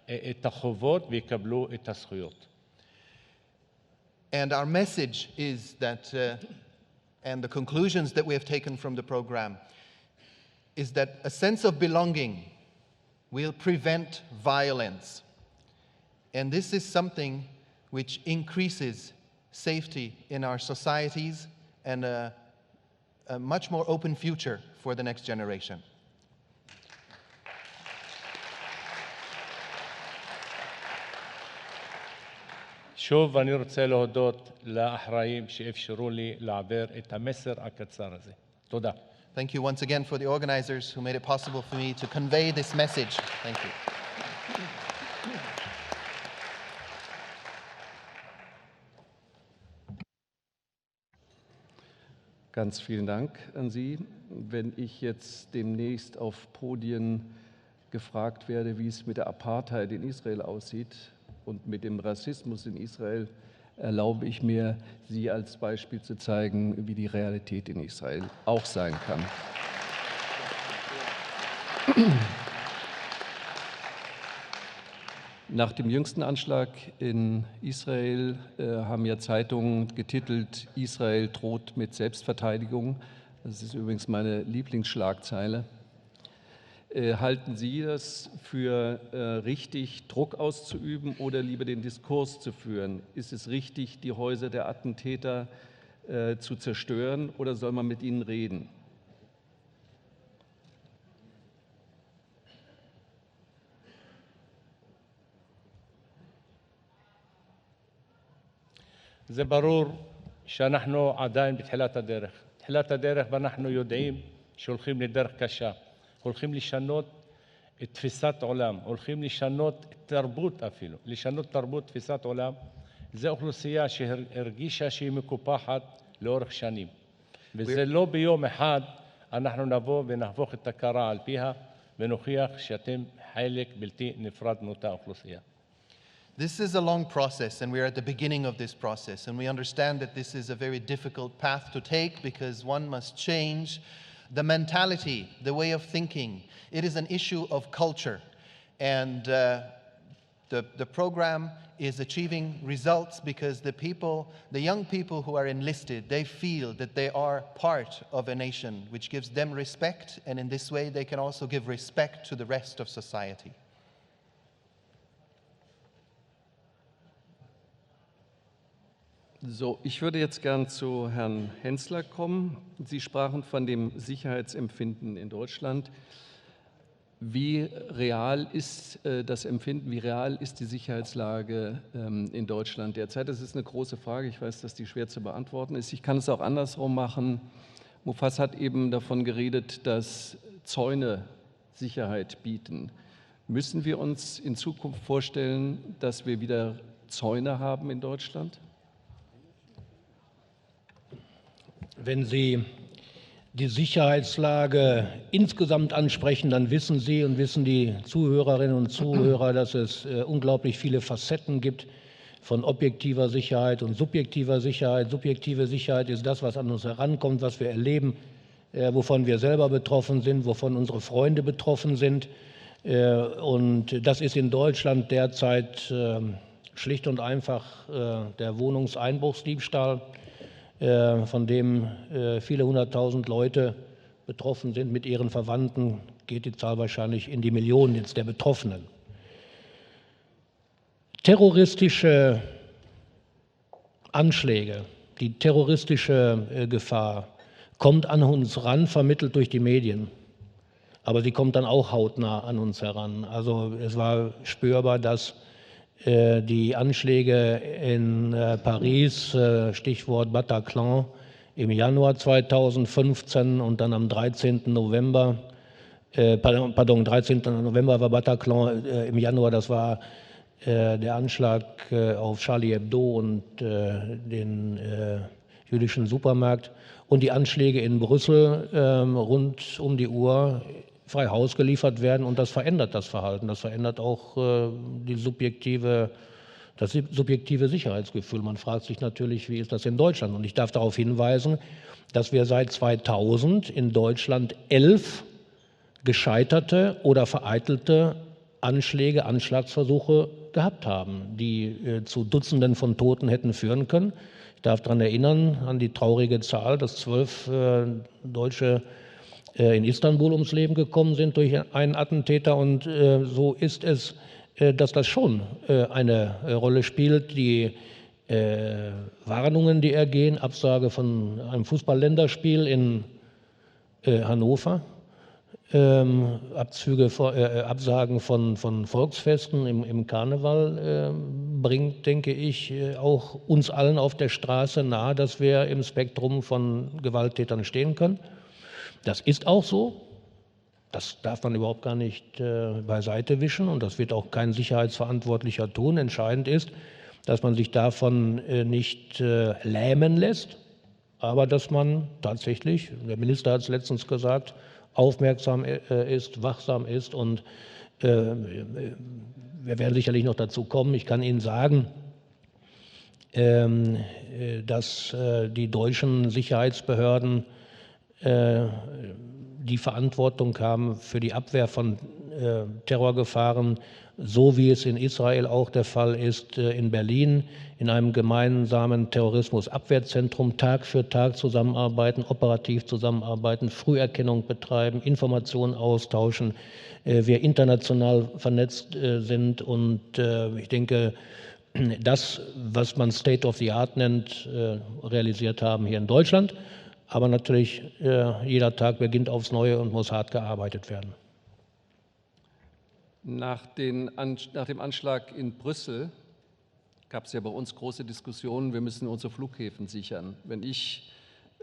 את החובות ויקבלו את הזכויות. And our message is that, and the conclusions that we have taken from the program, is that a sense of belonging will prevent violence. And this is something which increases safety in our societies and a much more open future for the next generation. שוב אני רוצה להודות לאחראים שאפשרו לי להעביר את המסר הקצר הזה. תודה. Thank you once again for the organizers who made it possible for me to convey this message. Thank you. Ganz vielen Dank an Sie. Wenn ich jetzt demnächst auf Podien gefragt werde, wie es mit der Apartheid in Israel aussieht und mit dem Rassismus in Israel, erlaube ich mir, Sie als Beispiel zu zeigen, wie die Realität in Israel auch sein kann. Nach dem jüngsten Anschlag in Israel haben ja Zeitungen getitelt, Israel droht mit Selbstverteidigung. Das ist übrigens meine Lieblingsschlagzeile. Halten Sie das für richtig, Druck auszuüben oder lieber den Diskurs zu führen? Ist es richtig, die Häuser der Attentäter zu zerstören oder soll man mit ihnen reden? זה ברור שאנחנו עדיין בתחילת הדרך. תחילת הדרך ואנחנו יודעים שהולכים לדרך קשה. הולכים לשנות את תפיסת עולם, הולכים לשנות תרבות אפילו, לשנות תרבות, תפיסת עולם. זו אוכלוסייה שהרגישה שהיא מקופחת לאורך שנים. וזה לא ביום אחד אנחנו נבוא ונהפוך את הקערה על פיה ונוכיח שאתם חלק בלתי נפרד מאותה אוכלוסייה. This is a long process, and we are at the beginning of this process, and we understand that this is a very difficult path to take because one must change the mentality, the way of thinking. It is an issue of culture, and the program is achieving results because the young people who are enlisted, they feel that they are part of a nation, which gives them respect, and in this way they can also give respect to the rest of society. So, ich würde jetzt gern zu Herrn Henzler kommen. Sie sprachen von dem Sicherheitsempfinden in Deutschland. Wie real ist das Empfinden, wie real ist die Sicherheitslage in Deutschland derzeit? Das ist eine große Frage. Ich weiß, dass die schwer zu beantworten ist. Ich kann es auch andersrum machen. Mofaz hat eben davon geredet, dass Zäune Sicherheit bieten. Müssen wir uns in Zukunft vorstellen, dass wir wieder Zäune haben in Deutschland? Wenn Sie die Sicherheitslage insgesamt ansprechen, dann wissen Sie und wissen die Zuhörerinnen und Zuhörer, dass es unglaublich viele Facetten gibt von objektiver Sicherheit und subjektiver Sicherheit. Subjektive Sicherheit ist das, was an uns herankommt, was wir erleben, wovon wir selber betroffen sind, wovon unsere Freunde betroffen sind. Und das ist in Deutschland derzeit schlicht und einfach der Wohnungseinbruchsdiebstahl. von dem viele hunderttausend Leute betroffen sind. Mit ihren Verwandten geht die Zahl wahrscheinlich in die Millionen jetzt der Betroffenen. Terroristische Anschläge, die terroristische Gefahr kommt an uns ran, vermittelt durch die Medien. Aber sie kommt dann auch hautnah an uns heran. Also es war spürbar, dass die Anschläge in Paris, Stichwort Bataclan, im Januar 2015 und dann am 13. November, 13. November war Bataclan, im Januar, das war der Anschlag auf Charlie Hebdo und den jüdischen Supermarkt und die Anschläge in Brüssel rund um die Uhr frei Haus geliefert werden, und das verändert das Verhalten. Das verändert auch das subjektive Sicherheitsgefühl. Man fragt sich natürlich, wie ist das in Deutschland? Und ich darf darauf hinweisen, dass wir seit 2000 in Deutschland 11 gescheiterte oder vereitelte Anschläge, Anschlagsversuche gehabt haben, die zu Dutzenden von Toten hätten führen können. Ich darf daran erinnern, an die traurige Zahl, dass 12 Deutsche in Istanbul ums Leben gekommen sind durch einen Attentäter. Und so ist es, dass das schon eine Rolle spielt. Die Warnungen, die ergehen, Absage von einem Fußball-Länderspiel in Hannover, Absagen von Volksfesten im Karneval bringt, denke ich, auch uns allen auf der Straße nahe, dass wir im Spektrum von Gewalttätern stehen können. Das ist auch so. Das darf man überhaupt gar nicht beiseite wischen, und das wird auch kein Sicherheitsverantwortlicher tun. Entscheidend ist, dass man sich davon nicht lähmen lässt, aber dass man tatsächlich, der Minister hat es letztens gesagt, aufmerksam ist, wachsam ist, und wir werden sicherlich noch dazu kommen. Ich kann Ihnen sagen, dass die deutschen Sicherheitsbehörden die Verantwortung haben für die Abwehr von Terrorgefahren, so wie es in Israel auch der Fall ist, in Berlin, in einem gemeinsamen Terrorismusabwehrzentrum Tag für Tag zusammenarbeiten, operativ zusammenarbeiten, Früherkennung betreiben, Informationen austauschen, wir international vernetzt sind, und ich denke, das, was man State of the Art nennt, realisiert haben hier in Deutschland. Aber natürlich, jeder Tag beginnt aufs Neue und muss hart gearbeitet werden. Nach dem Anschlag in Brüssel gab es ja bei uns große Diskussionen, wir müssen unsere Flughäfen sichern. Wenn ich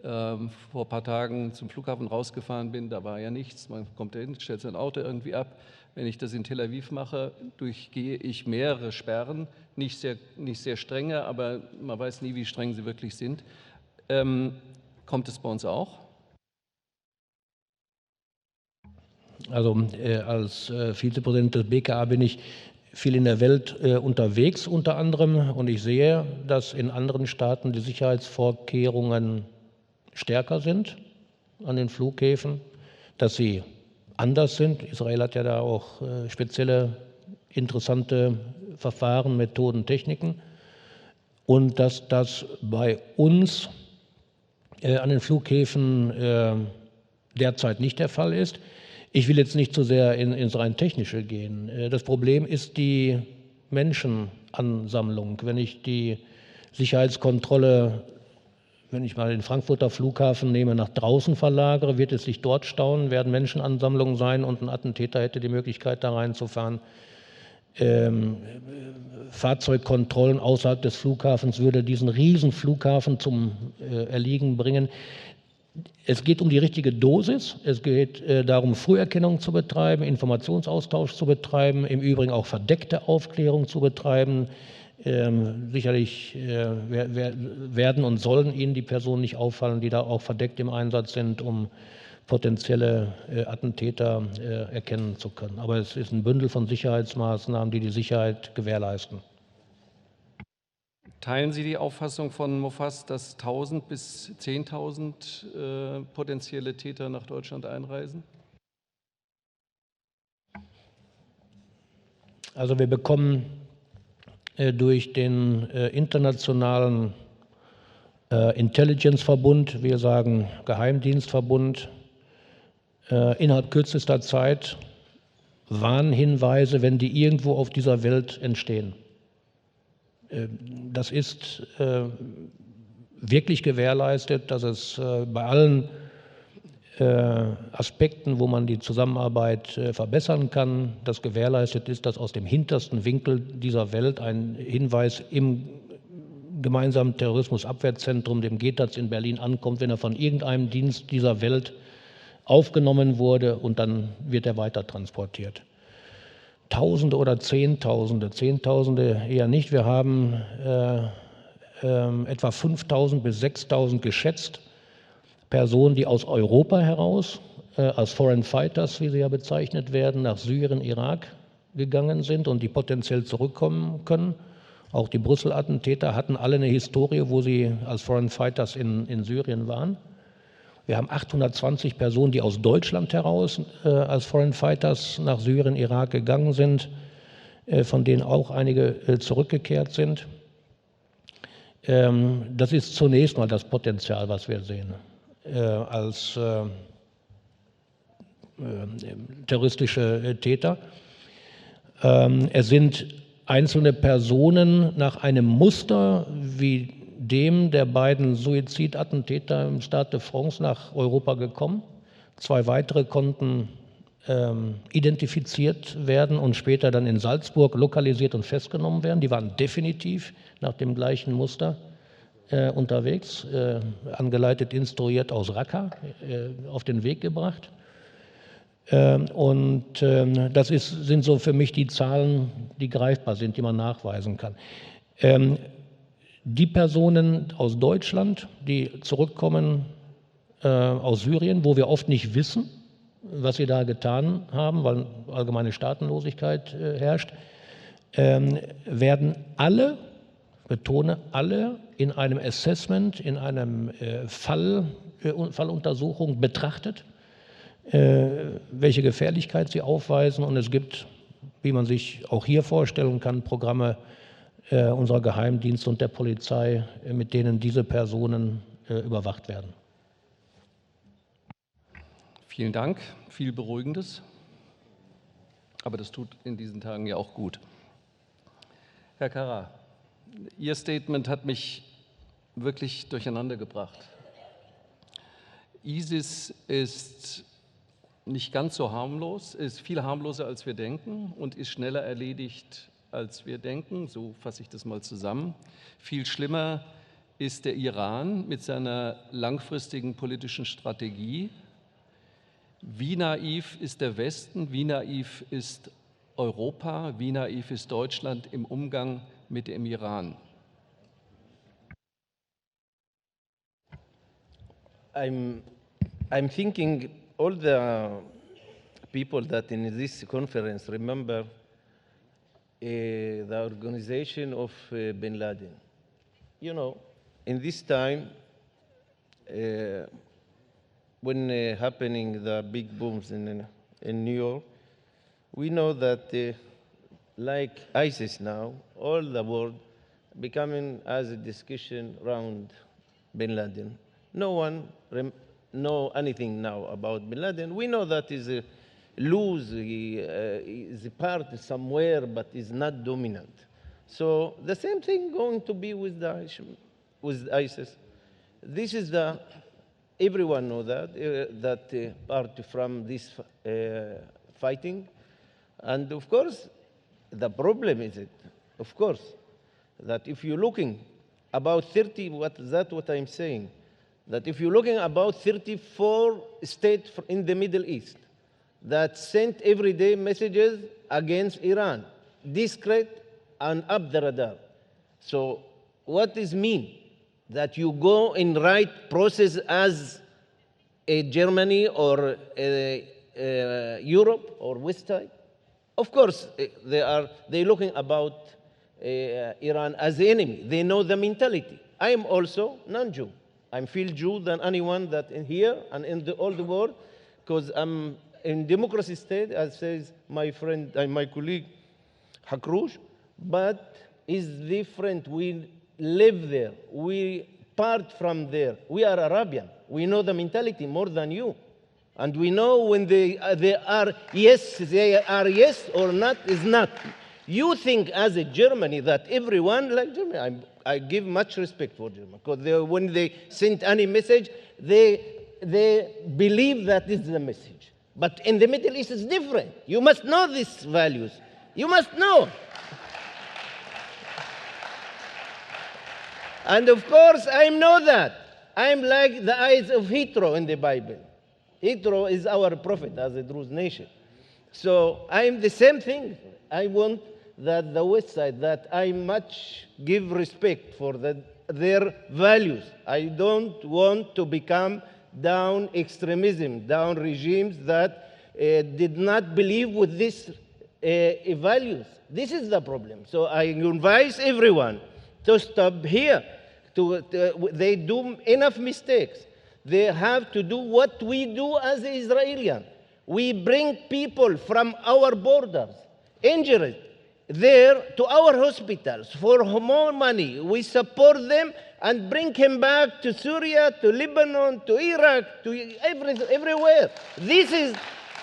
vor ein paar Tagen zum Flughafen rausgefahren bin, da war ja nichts, man kommt da hin, stellt sein Auto irgendwie ab. Wenn ich das in Tel Aviv mache, durchgehe ich mehrere Sperren, nicht sehr strenge, aber man weiß nie, wie streng sie wirklich sind. Kommt es bei uns auch? Also als Vizepräsident des BKA bin ich viel in der Welt unterwegs unter anderem, und ich sehe, dass in anderen Staaten die Sicherheitsvorkehrungen stärker sind an den Flughäfen, dass sie anders sind. Israel hat ja da auch spezielle, interessante Verfahren, Methoden, Techniken, und dass das bei uns an den Flughäfen derzeit nicht der Fall ist. Ich will jetzt nicht zu sehr ins rein Technische gehen. Das Problem ist die Menschenansammlung. Wenn ich die Sicherheitskontrolle, wenn ich mal den Frankfurter Flughafen nehme, nach draußen verlagere, wird es sich dort stauen, werden Menschenansammlungen sein, und ein Attentäter hätte die Möglichkeit, da reinzufahren. Fahrzeugkontrollen außerhalb des Flughafens würde diesen riesen Flughafen zum Erliegen bringen. Es geht um die richtige Dosis, es geht darum, Früherkennung zu betreiben, Informationsaustausch zu betreiben, im Übrigen auch verdeckte Aufklärung zu betreiben. Sicherlich werden und sollen Ihnen die Personen nicht auffallen, die da auch verdeckt im Einsatz sind, um potenzielle Attentäter erkennen zu können. Aber es ist ein Bündel von Sicherheitsmaßnahmen, die die Sicherheit gewährleisten. Teilen Sie die Auffassung von Mofaz, dass 1.000 bis 10.000 potenzielle Täter nach Deutschland einreisen? Also wir bekommen durch den internationalen Intelligence-Verbund, wir sagen Geheimdienstverbund, innerhalb kürzester Zeit Warnhinweise, wenn die irgendwo auf dieser Welt entstehen. Das ist wirklich gewährleistet, dass es bei allen Aspekten, wo man die Zusammenarbeit verbessern kann, dass gewährleistet ist, dass aus dem hintersten Winkel dieser Welt ein Hinweis im gemeinsamen Terrorismusabwehrzentrum, dem GTAZ in Berlin, ankommt, wenn er von irgendeinem Dienst dieser Welt aufgenommen wurde, und dann wird er weiter transportiert. Tausende oder Zehntausende, Zehntausende eher nicht. Wir haben etwa 5.000 bis 6.000 geschätzt, Personen, die aus Europa heraus, als Foreign Fighters, wie sie ja bezeichnet werden, nach Syrien, Irak gegangen sind und die potenziell zurückkommen können. Auch die Brüssel-Attentäter hatten alle eine Historie, wo sie als Foreign Fighters in Syrien waren. Wir haben 820 Personen, die aus Deutschland heraus als Foreign Fighters nach Syrien, Irak gegangen sind, von denen auch einige zurückgekehrt sind. Das ist zunächst mal das Potenzial, was wir sehen, als terroristische Täter. Es sind einzelne Personen nach einem Muster wie dem der beiden Suizidattentäter im Stade de France nach Europa gekommen. 2 weitere konnten identifiziert werden und später dann in Salzburg lokalisiert und festgenommen werden. Die waren definitiv nach dem gleichen Muster unterwegs, angeleitet, instruiert aus Raqqa, auf den Weg gebracht. Und das sind so für mich die Zahlen, die greifbar sind, die man nachweisen kann. Die Personen aus Deutschland, die zurückkommen aus Syrien, wo wir oft nicht wissen, was sie da getan haben, weil allgemeine Staatenlosigkeit herrscht, werden alle, betone alle, in einem Assessment, in einem Falluntersuchung betrachtet, welche Gefährlichkeit sie aufweisen. Und es gibt, wie man sich auch hier vorstellen kann, Programme unserer Geheimdienste und der Polizei, mit denen diese Personen überwacht werden. Vielen Dank, viel Beruhigendes. Aber das tut in diesen Tagen ja auch gut. Herr Kara, Ihr Statement hat mich wirklich durcheinander gebracht. ISIS ist nicht ganz so harmlos, ist viel harmloser, als wir denken und ist schneller erledigt, als wir denken. So fasse ich das mal zusammen. Viel schlimmer ist der Iran mit seiner langfristigen politischen Strategie. Wie naiv ist der Westen, wie naiv ist Europa, wie naiv ist Deutschland im Umgang mit dem Iran? I'm thinking all the people that in this conference remember the organization of bin Laden. You know, in this time, when happening the big booms in New York, we know that like ISIS now, all the world becoming as a discussion around bin Laden. No one know anything now about bin Laden. We know that is loose, is a part somewhere, but is not dominant. So the same thing going to be with ISIS. This is the, everyone know that part from this fighting. And of course, the problem is it, of course, that if you're looking about 30, that's what I'm saying, that if you're looking about 34 states in the Middle East that sent everyday messages against Iran, discreet and up the radar. So what does mean? That you go in right process as a Germany or a Europe or West side? Of course, they're looking about Iran as the enemy. They know the mentality. I am also non-Jew. I feel Jew than anyone that in here and in all the world, because I'm in democracy state, as says my friend and my colleague Hakrush, but it's different. We live there. We part from there. We are Arabian. We know the mentality more than you. And we know when they are yes or not is not. You think as a Germany that everyone like Germany, I give much respect for Germany, because when they send any message, they believe that is the message. But in the Middle East, it's different. You must know these values. You must know. And of course, I know that. I'm like the eyes of Hitro in the Bible. Hitro is our prophet as a Druze nation. So I'm the same thing. I want that the West Side, that I much give respect for their values. I don't want to become down extremism, down regimes that did not believe with these values. This is the problem. So I advise everyone to stop here. They do enough mistakes. They have to do what we do as Israelis. We bring people from our borders, injured, there to our hospitals for more money. We support them and bring him back to Syria, to Lebanon, to Iraq, to everywhere. This is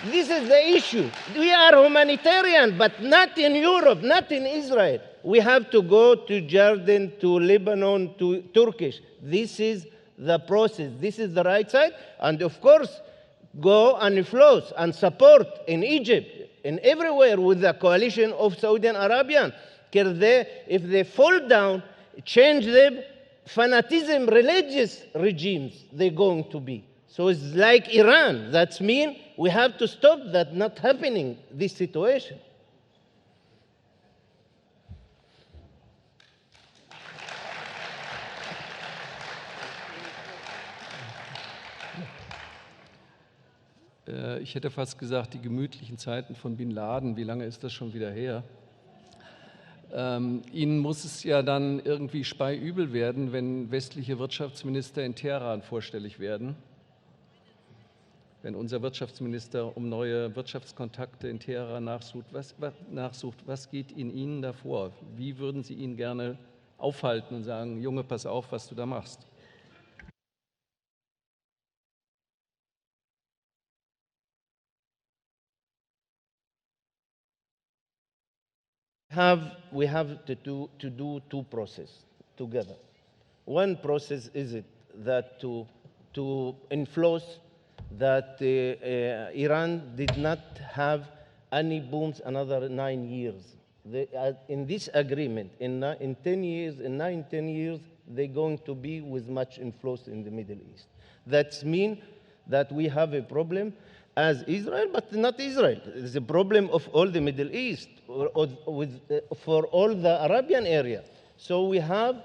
the issue. We are humanitarian, but not in Europe, not in Israel. We have to go to Jordan, to Lebanon, to Turkish. This is the process. This is the right side. And of course, go and flows and support in Egypt and everywhere with the coalition of Saudi Arabia. If they fall down, change them, fanaticism, religious regimes, they're going to be. So it's like Iran. That means we have to stop that not happening, this situation. Ich hätte fast gesagt, die gemütlichen Zeiten von Bin Laden, wie lange ist das schon wieder her? Ihnen muss es ja dann irgendwie speiübel werden, wenn westliche Wirtschaftsminister in Teheran vorstellig werden. Wenn unser Wirtschaftsminister um neue Wirtschaftskontakte in Teheran nachsucht, was geht in Ihnen da vor? Wie würden Sie ihn gerne aufhalten und sagen, Junge, pass auf, was du da machst? We have to do two processes together. One process is that to influence that Iran did not have any booms another 9 years. In this agreement, in 10 years, in 9-10 years, they're going to be with much influence in the Middle East. That means that we have a problem as Israel, but not Israel. It's a problem of all the Middle East, for all the Arabian area. So we have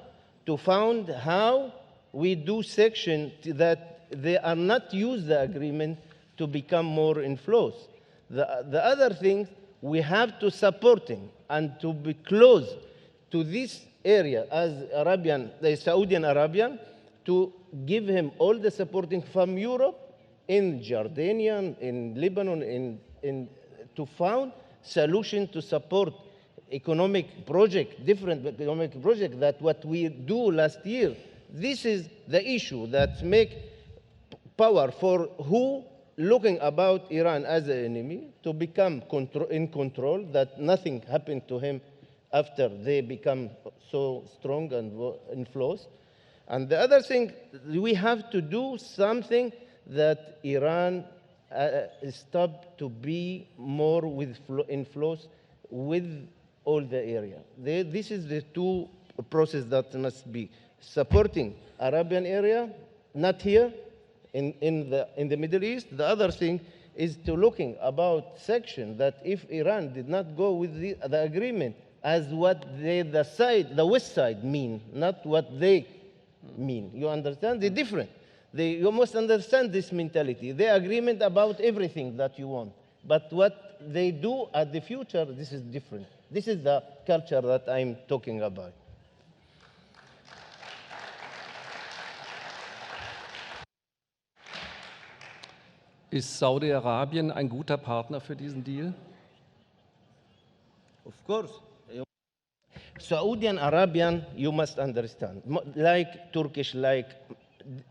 to find how we do section that they are not use the agreement to become more influence. The other thing, we have to support him and to be close to this area as the Saudi Arabian, to give him all the supporting from Europe, in Jordanian, in Lebanon, to find solution to support economic project, different economic project that what we do last year. This is the issue that make power for who looking about Iran as an enemy to become in control, that nothing happened to him after they become so strong and influenced. And the other thing, we have to do something that Iran stop to be more with influence with all the area. This is the two process that must be supporting Arabian area, not here in the Middle East. The other thing is to looking about section that if Iran did not go with the agreement as what the West side mean, not what they mean. You understand? They're different. You must understand this mentality. The agreement about everything that you want. But what they do at the future, this is different. This is the culture that I'm talking about. Ist Saudi-Arabien ein guter Partner für diesen Deal? Of course. Saudi and Arabian, you must understand, like Turkish, like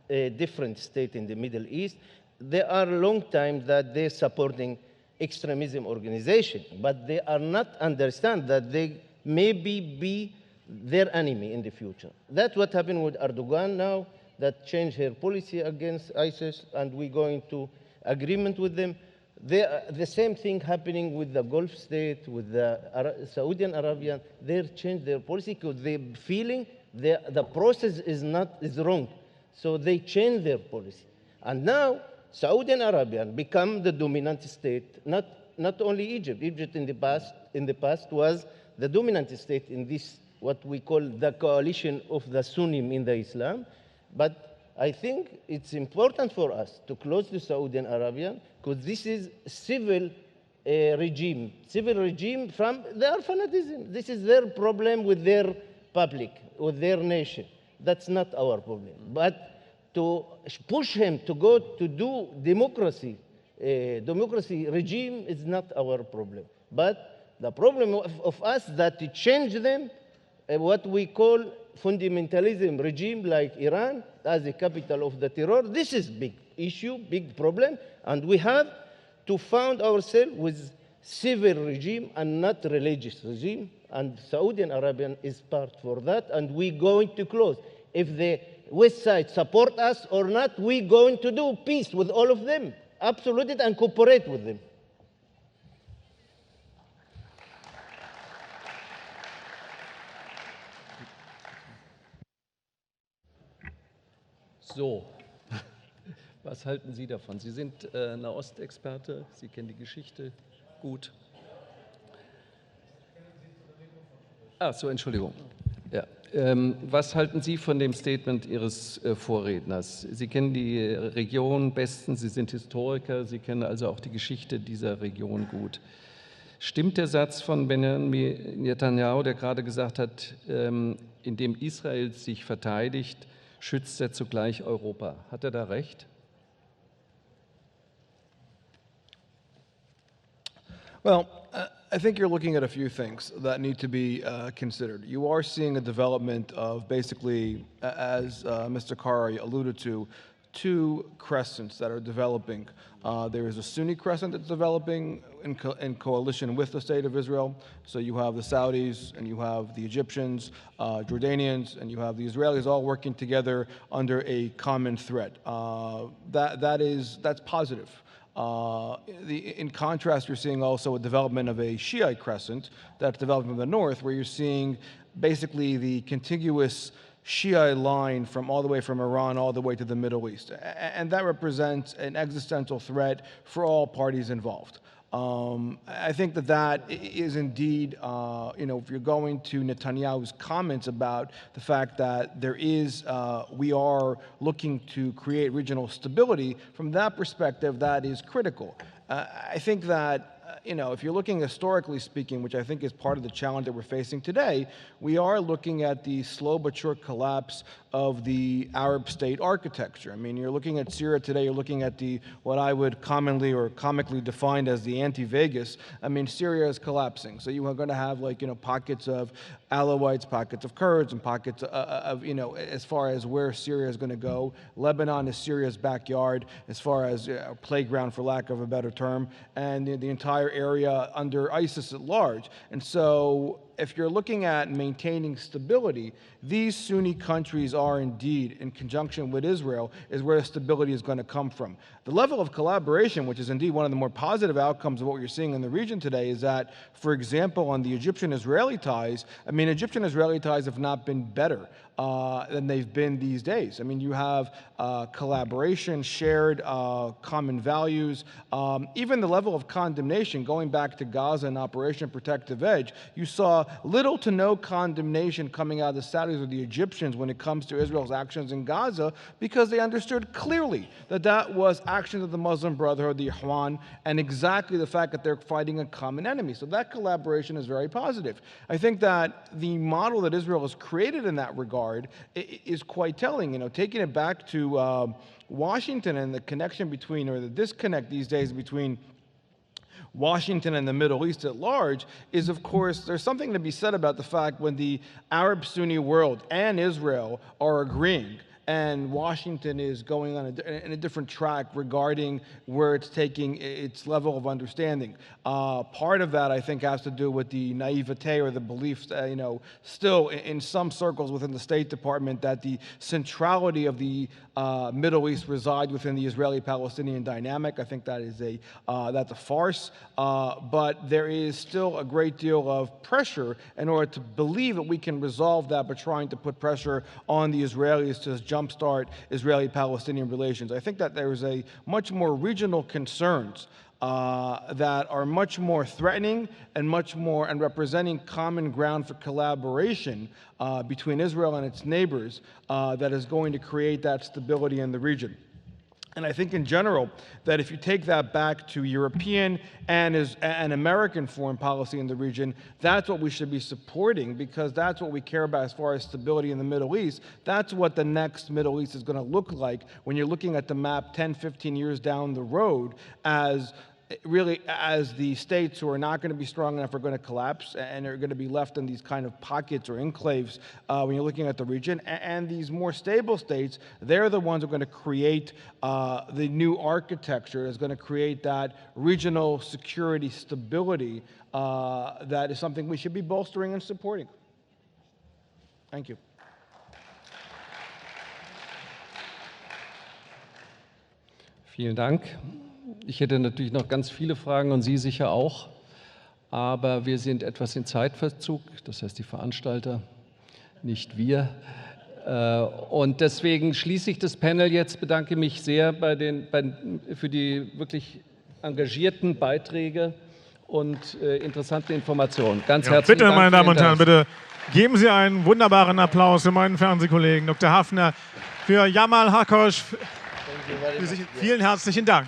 a different state in the Middle East, there are long time that they're supporting extremism organization, but they are not understand that they maybe be their enemy in the future. That's what happened with Erdogan now, that changed her policy against ISIS, and we're going to agreement with them. The same thing happening with the Gulf state, with the Saudi and Arabian. They changed their policy because they're feeling the process is wrong. So they change their policy. And now Saudi and Arabian become the dominant state, not only Egypt. Egypt in the past was the dominant state in this, what we call the coalition of the Sunni in the Islam. But I think it's important for us to close to Saudi and Arabian because this is civil regime from their fanatism. This is their problem with their public, with their nation. That's not our problem. But to push him to go to do democracy regime is not our problem. But the problem of us that to change them, what we call fundamentalism regime like Iran as a capital of the terror, this is big issue, big problem, and we have to found ourselves with civil regime and not religious regime, and Saudi and Arabian is part for that, and we're going to close. If the West side support us or not, we're going to do peace with all of them, absolutely, and cooperate with them. So, was halten Sie davon? Sie sind Nahostexperte, Sie kennen die Geschichte gut. Ach so, Entschuldigung. Ja. Was halten Sie von dem Statement Ihres Vorredners? Sie kennen die Region bestens, Sie sind Historiker, Sie kennen also auch die Geschichte dieser Region gut. Stimmt der Satz von Benjamin Netanyahu, der gerade gesagt hat, indem Israel sich verteidigt, schützt er zugleich Europa? Hat er da recht? Well, I think you're looking at a few things that need to be considered. You are seeing a development of basically, as Mr. Kari alluded to, two crescents that are developing. There is a Sunni crescent that's developing in coalition with the State of Israel. So you have the Saudis, and you have the Egyptians, Jordanians, and you have the Israelis all working together under a common threat. That's positive. In contrast, you're seeing also a development of a Shiite crescent that's developing in the north, where you're seeing basically the contiguous Shiite line from all the way from Iran all the way to the Middle East. And that represents an existential threat for all parties involved. I think that is indeed, if you're going to Netanyahu's comments about the fact that we are looking to create regional stability, from that perspective, that is critical. I think that if you're looking historically speaking, which I think is part of the challenge that we're facing today, we are looking at the slow but sure collapse of the Arab state architecture. I mean, you're looking at Syria today, you're looking at what I would commonly or comically define as the anti-Vegas. I mean, Syria is collapsing. So you are going to have pockets of Alawites, pockets of Kurds, and pockets of as far as where Syria is going to go. Lebanon is Syria's backyard as far as a playground, for lack of a better term, and the entire area under ISIS at large. And so if you're looking at maintaining stability, these Sunni countries are indeed, in conjunction with Israel, is where stability is going to come from. The level of collaboration, which is indeed one of the more positive outcomes of what you're seeing in the region today, is that, for example, on the Egyptian-Israeli ties, Egyptian-Israeli ties have not been better than they've been these days. I mean, you have collaboration, shared common values, even the level of condemnation, going back to Gaza and Operation Protective Edge, you saw little to no condemnation coming out of the Saudis or the Egyptians when it comes to Israel's actions in Gaza, because they understood clearly that was actions of the Muslim Brotherhood, the Ikhwan, and exactly the fact that they're fighting a common enemy. So that collaboration is very positive. I think that the model that Israel has created in that regard is quite telling. Taking it back to Washington and the connection between, or the disconnect these days between Washington and the Middle East at large is, of course, there's something to be said about the fact when the Arab Sunni world and Israel are agreeing, and Washington is going on in a different track regarding where it's taking its level of understanding. Part of that, I think, has to do with the naivete or the belief, still in some circles within the State Department that the centrality of the Middle East reside within the Israeli-Palestinian dynamic. I think that is that's a farce, but there is still a great deal of pressure in order to believe that we can resolve that by trying to put pressure on the Israelis to jumpstart Israeli-Palestinian relations. I think that there is a much more regional concerns that are much more threatening and representing common ground for collaboration between Israel and its neighbors that is going to create that stability in the region. And I think in general that if you take that back to European and American foreign policy in the region, that's what we should be supporting, because that's what we care about as far as stability in the Middle East. That's what the next Middle East is going to look like when you're looking at the map 10, 15 years down the road, as the states who are not going to be strong enough are going to collapse and are going to be left in these kind of pockets or enclaves when you're looking at the region. And these more stable states, they're the ones who are going to create the new architecture that's going to create that regional security stability that is something we should be bolstering and supporting. Thank you. Vielen Dank. Ich hätte natürlich noch ganz viele Fragen und Sie sicher auch, aber wir sind etwas in Zeitverzug, das heißt die Veranstalter, nicht wir. Und deswegen schließe ich das Panel jetzt, bedanke mich sehr für die wirklich engagierten Beiträge und interessante Informationen. Ganz herzlichen Dank. Bitte, meine Damen und Herren, bitte geben Sie einen wunderbaren Applaus für meinen Fernsehkollegen Dr. Hafner, für Jamal, Hakrush. Vielen herzlichen Dank.